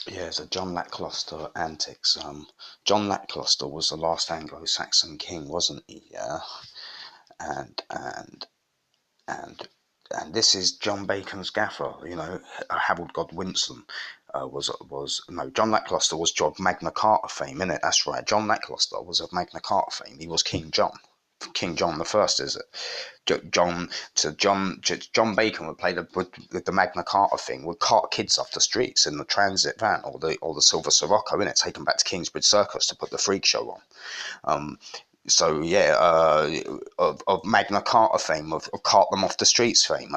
Yeah, so John Lackluster antics. John Lackluster was the last Anglo-Saxon king, wasn't he? Yeah, and and and and this is John Bacon's gaffer. Harold Godwinson was no John Lackluster was Magna Carta fame, innit? That's right. John Lackluster was of Magna Carta fame. He was King John. King John the First, is it? John Bacon would play with the Magna Carta thing, would cart kids off the streets in the transit van or the Silver Sirocco, in it, take them back to Kingsbridge Circus to put the freak show on. Um, so yeah, of Magna Carta fame, of cart them off the streets fame.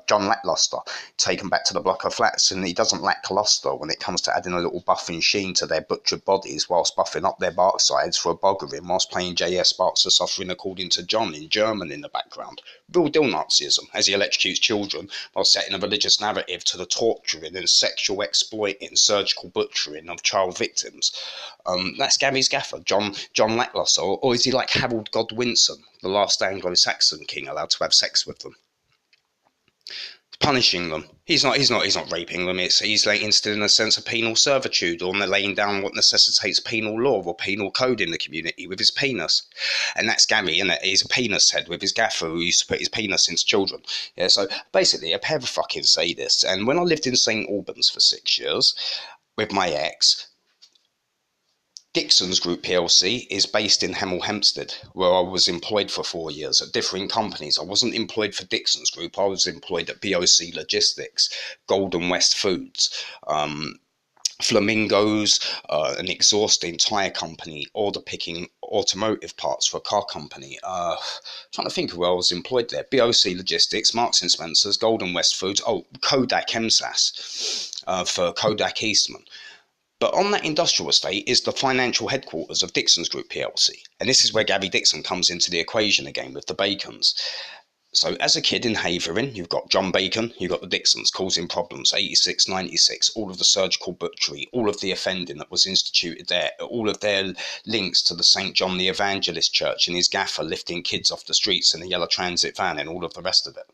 John Lackluster, taken back to the block of flats, and he doesn't lack luster when it comes to adding a little buffing sheen to their butchered bodies, whilst buffing up their bark sides for a boggering, whilst playing J.S. Sparks are suffering according to John in German in the background. Real deal Nazism, as he electrocutes children while setting a religious narrative to the torturing and sexual exploiting, surgical butchering of child victims. That's Gary's gaffer, John Lackluster, or is he like Harold Godwinson, the last Anglo-Saxon king allowed to have sex with them, punishing them? He's not raping them. He's like instilling a sense of penal servitude, or laying down what necessitates penal law or penal code in the community with his penis. And that's Gary, isn't it? He's a penis head with his gaffer who used to put his penis into children. Yeah, so basically, a pair of fucking sadists. And when I lived in St Albans for 6 years with my ex, Dixon's Group plc is based in Hemel Hempstead, where I was employed for 4 years at different companies. I wasn't employed for Dixon's Group, I was employed at BOC Logistics, Golden West Foods, Flamingos, an exhausting tyre company, order picking automotive parts for a car company. Trying to think of where I was employed there. BOC Logistics, Marks and Spencer's, Golden West Foods, Kodak MSAS for Kodak Eastman. But on that industrial estate is the financial headquarters of Dixon's Group plc. And this is where Gary Dixon comes into the equation again with the Bacons. So as a kid in Havering, you've got John Bacon, you've got the Dixons causing problems, 86, 96, all of the surgical butchery, all of the offending that was instituted there, all of their links to the St. John the Evangelist Church and his gaffer lifting kids off the streets in a yellow transit van and all of the rest of it.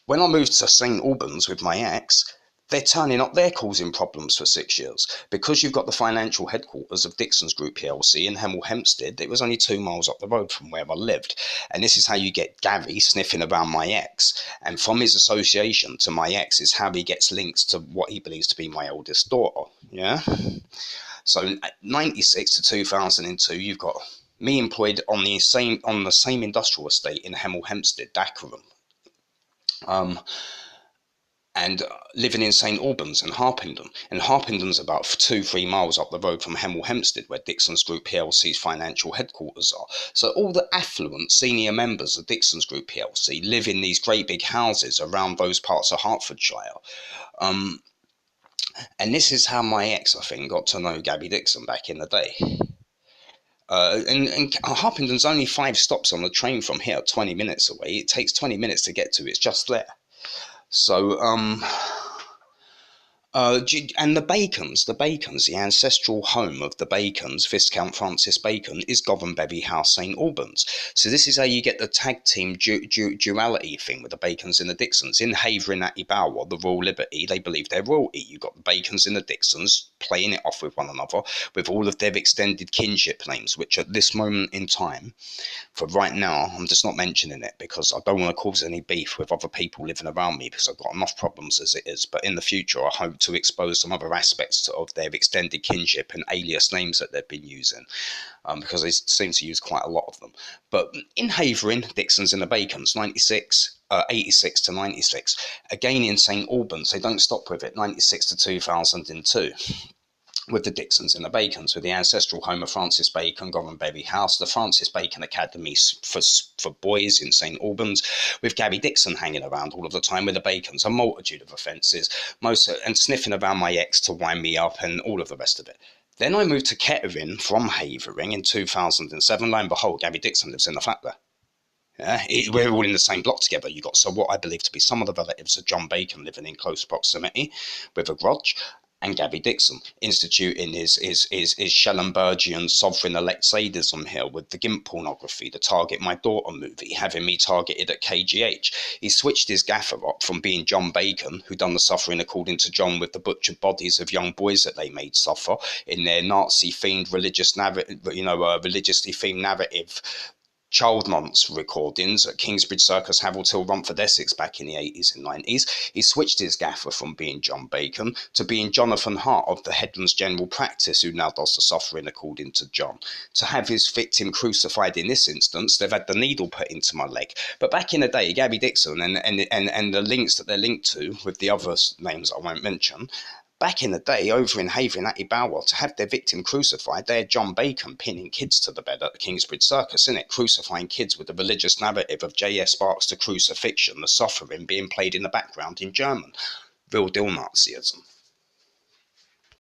When I moved to St Albans with my ex, they're turning up, they're causing problems for 6 years. Because you've got the financial headquarters of Dixon's Group plc in Hemel Hempstead, it was only 2 miles up the road from where I lived. And this is how you get Gary sniffing around my ex. And from his association to my ex is how he gets links to what he believes to be my oldest daughter. Yeah? So 96 to 2002, you've got me employed on the same industrial estate in Hemel Hempstead, Dagenham. And living in St Albans and Harpenden. And Harpenden's about 2-3 miles up the road from Hemel Hempstead, where Dixon's Group plc's financial headquarters are. So all the affluent senior members of Dixon's Group plc live in these great big houses around those parts of Hertfordshire. And this is how my ex, I think, got to know Gabby Dixon back in the day. And Harpenden's only 5 stops on the train from here, 20 minutes away. It takes 20 minutes to get to, it's just there. So, and the Bacons, the ancestral home of the Bacons, Viscount Francis Bacon, is Govan House, St Albans. So this is how you get the tag team duality thing with the Bacons and the Dixons. In Havering at Ibawa, the Royal Liberty, they believe they're royalty. You've got the Bacons and the Dixons playing it off with one another with all of their extended kinship names, which at this moment in time, for right now, I'm just not mentioning it because I don't want to cause any beef with other people living around me because I've got enough problems as it is. But in the future, I hope to expose some other aspects of their extended kinship and alias names that they've been using, because they seem to use quite a lot of them. But in Havering, Dixons and the Bacons, 86 to 96. Again in St Albans, they don't stop with it, 96 to 2002. With the Dixons and the Bacons, with the ancestral home of Francis Bacon, Govan House, the Francis Bacon Academy for boys in St Albans, with Gabby Dixon hanging around all of the time with the Bacons, a multitude of offences, and sniffing around my ex to wind me up and all of the rest of it. Then I moved to Kettering from Havering in 2007. Lo and behold, Gabby Dixon lives in the flat there. Yeah, we're all in the same block together. You got what I believe to be some of the relatives of John Bacon living in close proximity with a grudge. and Gabby Dixon, instituting his Schellenbergian sovereign-elect sadism here with the GIMP pornography, the Target My Daughter movie, having me targeted at KGH. He switched his gaffer up from being John Bacon, who done the suffering according to John with the butchered bodies of young boys that they made suffer in their Nazi-themed religiously themed narrative child nonce recordings at Kingsbridge Circus, Haverhill Till, Romford, Essex back in the 80s and 90s. He switched his gaffer from being John Bacon to being Jonathan Hart of the Headlands General Practice, who now does the suffering according to John. To have his victim crucified in this instance, they've had the needle put into my leg. But back in the day, Gabby Dixon and the links that they're linked to with the other names I won't mention, back in the day, over in Havering, Atty Bower, to have their victim crucified, they had John Bacon pinning kids to the bed at the Kingsbridge Circus, innit? Crucifying kids with the religious narrative of J.S. Sparks' The Crucifixion, the suffering being played in the background in German. Real deal Nazism.